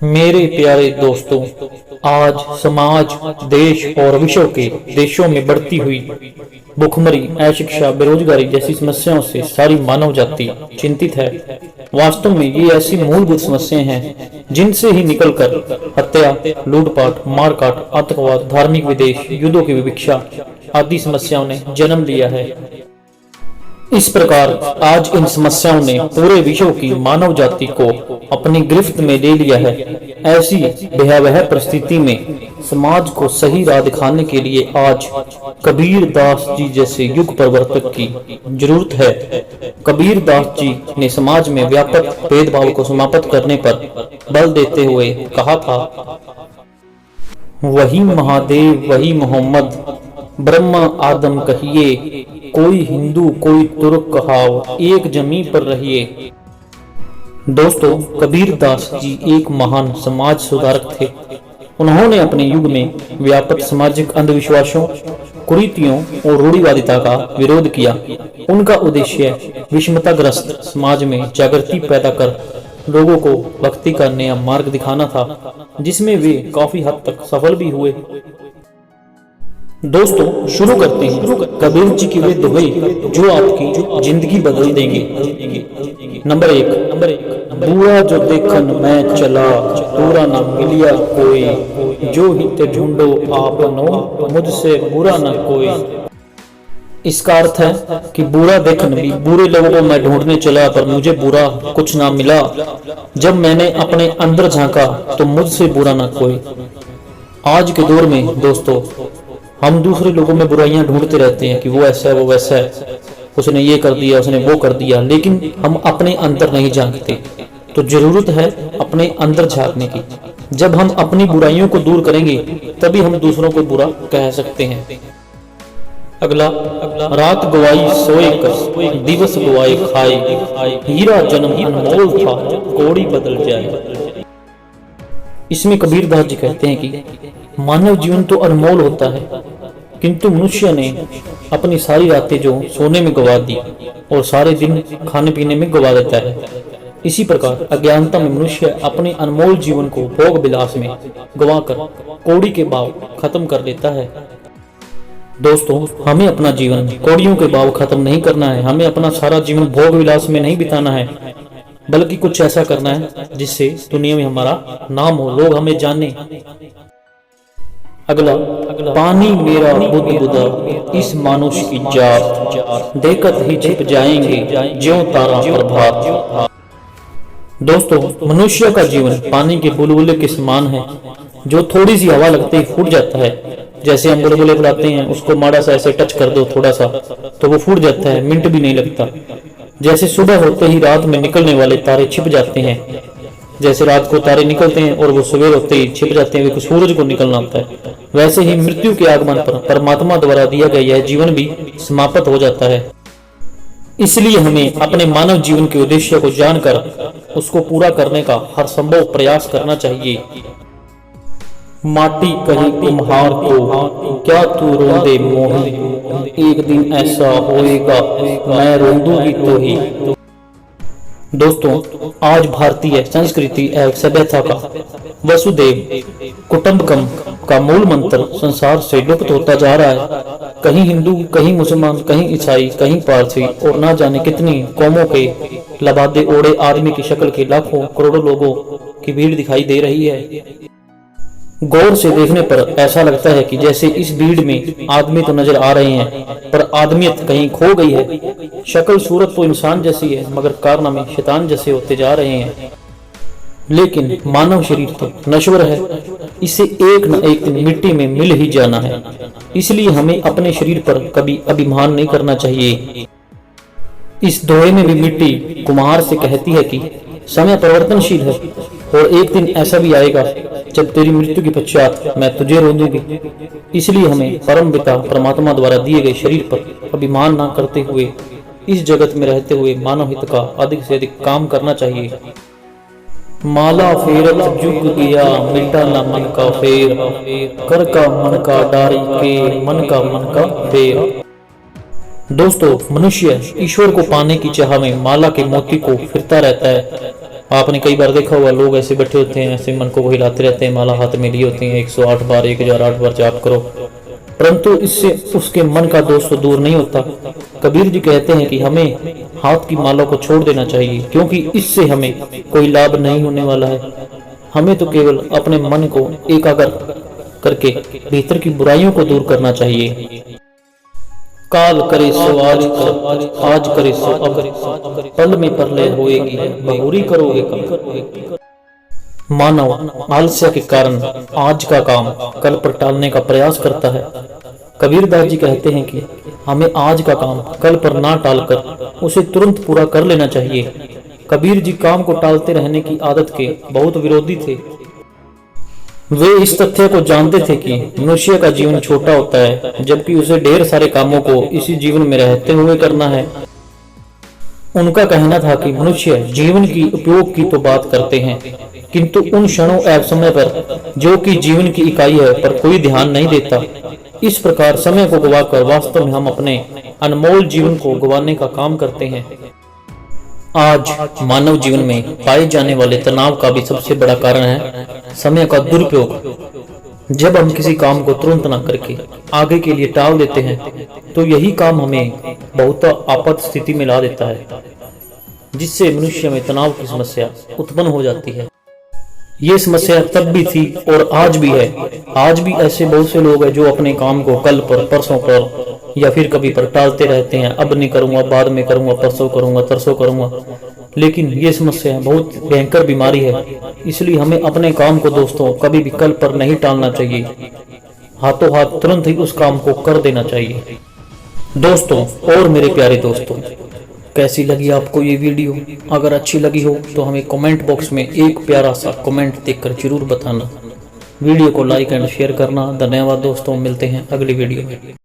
मेरे प्यारे दोस्तों, आज समाज, देश और विश्व के देशों में बढ़ती हुई भुखमरी, अशिक्षा, बेरोजगारी जैसी समस्याओं से सारी मानव जाति चिंतित है। वास्तव में ये ऐसी मूलभूत समस्याएं हैं जिनसे ही निकलकर हत्या, लूटपाट, मारकाट, आतंकवाद, धार्मिक विद्वेष, युद्धों की विवक्षा आदि समस्याओं ने जन्म लिया है। इस प्रकार आज इन समस्याओं ने पूरे विश्व की मानव जाति को अपनी गिरफ्त में ले लिया है। ऐसी भयावह परिस्थिति में समाज को सही राह दिखाने के लिए आज कबीर दास जी जैसे युग प्रवर्तक की जरूरत है। कबीर दास जी ने समाज में व्यापक भेदभाव को समाप्त करने पर बल देते हुए कहा था, वही महादेव वही मोहम्मद, ब्रह्मा आदम कहिए, कोई हिंदू कोई तुर्क कहाव, एक जमी पर रहिए। दोस्तों, कबीर दास जी एक महान समाज सुधारक थे। उन्होंने अपने युग में व्यापक सामाजिक अंधविश्वासों, कुरीतियों और रूढ़िवादिता का विरोध किया। उनका उद्देश्य विषमताग्रस्त समाज में जागृति पैदा कर लोगों को भक्ति का नया मार्ग दिखाना था, जिसमें वे काफी हद तक सफल भी हुए। दोस्तों, शुरू करते हैं कबीर जी की वे दोहे जो आपकी जिंदगी बदल देंगे। नंबर एक, बुरा जो देखन मैं चला, बुरा न मिलिया कोई, जो हित ढूंढो आपनो, मुझसे बुरा न कोई। इसका अर्थ है कि बुरा देखन भी बुरे लोगों को मैं ढूंढने चला, पर मुझे बुरा कुछ ना मिला। जब मैंने अपने अंदर झांका तो मुझसे बुरा ना कोई। आज के दौर में दोस्तों, हम दूसरे लोगों में बुराइयां ढूंढते रहते हैं कि वो ऐसा है, वो वैसा है, उसने ये कर दिया, उसने वो कर दिया, लेकिन हम अपने अंदर नहीं झांकते। तो जरूरत है अपने अंदर झांकने की। जब हम अपनी बुराइयों को दूर करेंगे तभी हम दूसरों को बुरा कह सकते हैं। अगला, रात गवाई सोए कर, दिवस गवाए खाए, हीरा जन्म अनमोल था, कौड़ी बदल जाए। इसमें कबीर दास जी कहते हैं कि मानव जीवन तो अनमोल होता है, किंतु मनुष्य ने अपनी सारी रातें जो सोने में गवा दी और सारे दिन खाने पीने में गवा देता है। इसी प्रकार अज्ञानता में मनुष्य अपने अनमोल जीवन को भोग विलास में गवाकर कौड़ी के भाव खत्म कर लेता है। दोस्तों, हमें अपना जीवन कौड़ियों के भाव खत्म नहीं करना है। हमें अपना सारा जीवन भोग विलास में नहीं बिताना है, बल्कि कुछ ऐसा करना है जिससे दुनिया में हमारा नाम हो, लोग हमें जाने। अगला, पानी मेरा बुद्ध बुदा, इस मानुष की जात, देखत ही छिप जाएंगे ज्यों तारा प्रभात। दोस्तों, मनुष्य का जीवन पानी के बुलबुले के समान है, जो थोड़ी सी हवा लगते ही फूट जाता है। जैसे हम बुलबुले बुलाते हैं, उसको माड़ा सा ऐसे टच कर दो थोड़ा सा तो वो फूट जाता है, मिनट भी नहीं लगता। जैसे सुबह होते ही रात में निकलने वाले तारे छिप जाते हैं, जैसे रात को तारे निकलते हैं और वो सवेर होते ही छिप जाते हैं, सूरज को निकलना होता है, वैसे ही मृत्यु के आगमन पर परमात्मा द्वारा दिया गया यह जीवन भी समाप्त हो जाता है। इसलिए हमें अपने मानव जीवन के उद्देश्य को जानकर उसको पूरा करने का हर संभव प्रयास करना चाहिए। माटी कही कुम्हार को, क्या तू रोंदे मोही, एक दिन ऐसा होएगा मैं रोंदूंगी तो ही। दोस्तों, आज भारतीय संस्कृति एवं सभ्यता का वसुदेव कुटुंबकम का मूल मंत्र संसार से लुप्त होता जा रहा है। कहीं हिंदू, कहीं मुसलमान, कहीं ईसाई, कहीं पारसी और ना जाने कितनी कौमों के लबादे ओढ़े आदमी की शक्ल के लाखों करोड़ों लोगों की भीड़ दिखाई दे रही है। गौर से देखने पर ऐसा लगता है कि जैसे इस भीड़ में आदमी तो नजर आ रहे हैं, पर आदमियत कहीं खो गई है। शक्ल सूरत तो इंसान जैसी है, मगर कारनामे शैतान जैसे होते जा रहे हैं। लेकिन मानव शरीर तो नश्वर है, इसे एक न एक दिन मिट्टी में मिल ही जाना है। इसलिए हमें अपने शरीर पर कभी अभिमान नहीं करना चाहिए। इस दोहे में भी मिट्टी कुम्हार से कहती है कि समय परिवर्तनशील है और एक दिन ऐसा भी आएगा जब तेरी मृत्यु के पश्चात मैं तुझे रोंदूंगी। इसलिए हमें परम पिता परमात्मा द्वारा दिए गए शरीर पर अभिमान न करते हुए इस जगत में रहते हुए मानव हित का अधिक से अधिक काम करना चाहिए। माला फेरत जुग गया, मिटा न मन का फेर, कर का मन का डारी के, मन का मन का फेर। दोस्तों, मनुष्य ईश्वर को पाने की चाह में माला के मोती को फिरता रहता है, आपने कई बार देखा होगा, लोग ऐसे बैठे होते हैं, ऐसे मन को हिलाते रहते हैं, माला हाथ में ली होती है, 108 बार 1008 बार जाप करो, परंतु इससे उसके मन का दोष तो दूर नहीं होता। कबीर जी कहते हैं कि हमें हाथ की माला को छोड़ देना चाहिए, क्योंकि इससे हमें कोई लाभ नहीं होने वाला है। हमें तो केवल अपने मन को एकाग्र करके भीतर की बुराइयों को दूर करना चाहिए। काल करे सो आज कर, आज करे सो अब, पल में प्रलय होएगी, बहुरी करोगे कब। मानव आलस्य के कारण आज का काम कल पर टालने का प्रयास करता है। कबीरदास जी कहते हैं कि हमें आज का काम कल पर ना टालकर उसे तुरंत पूरा कर लेना चाहिए। कबीर जी काम को टालते रहने की आदत के बहुत विरोधी थे। वे इस तथ्य को जानते थे कि मनुष्य का जीवन छोटा होता है, जबकि उसे ढेर सारे कामों को इसी जीवन में रहते हुए करना है। उनका कहना था कि मनुष्य जीवन की उपयोग की तो बात करते हैं, किंतु उन क्षणों एवं समय पर जो कि जीवन की इकाई है पर कोई ध्यान नहीं देता। इस प्रकार समय को गवाकर वास्तव में हम अपने अनमोल जीवन को गंवाने का काम करते हैं। आज मानव जीवन में पाए जाने वाले तनाव का भी सबसे बड़ा कारण है समय का दुरुपयोग। जब हम किसी काम को तुरंत न करके आगे के लिए टाल देते हैं, तो यही काम हमें बहुत आपात स्थिति में ला देता है, जिससे मनुष्य में तनाव की समस्या उत्पन्न हो जाती है। ये समस्या तब भी थी और आज भी है। आज भी ऐसे बहुत से लोग हैं जो अपने काम को कल पर, परसों पर या फिर कभी पर टालते रहते हैं। अब नहीं करूंगा, बाद में करूंगा, परसों करूंगा, तरसों करूंगा। लेकिन ये समस्या बहुत भयंकर बीमारी है, इसलिए हमें अपने काम को दोस्तों कभी भी कल पर नहीं टालना चाहिए। हाथों हाथ तुरंत ही उस काम को कर देना चाहिए। दोस्तों और मेरे प्यारे दोस्तों, कैसी लगी आपको ये वीडियो? अगर अच्छी लगी हो तो हमें कमेंट बॉक्स में एक प्यारा सा कमेंट देकर जरूर बताना। वीडियो को लाइक एंड शेयर करना। धन्यवाद दोस्तों, मिलते हैं अगली वीडियो में।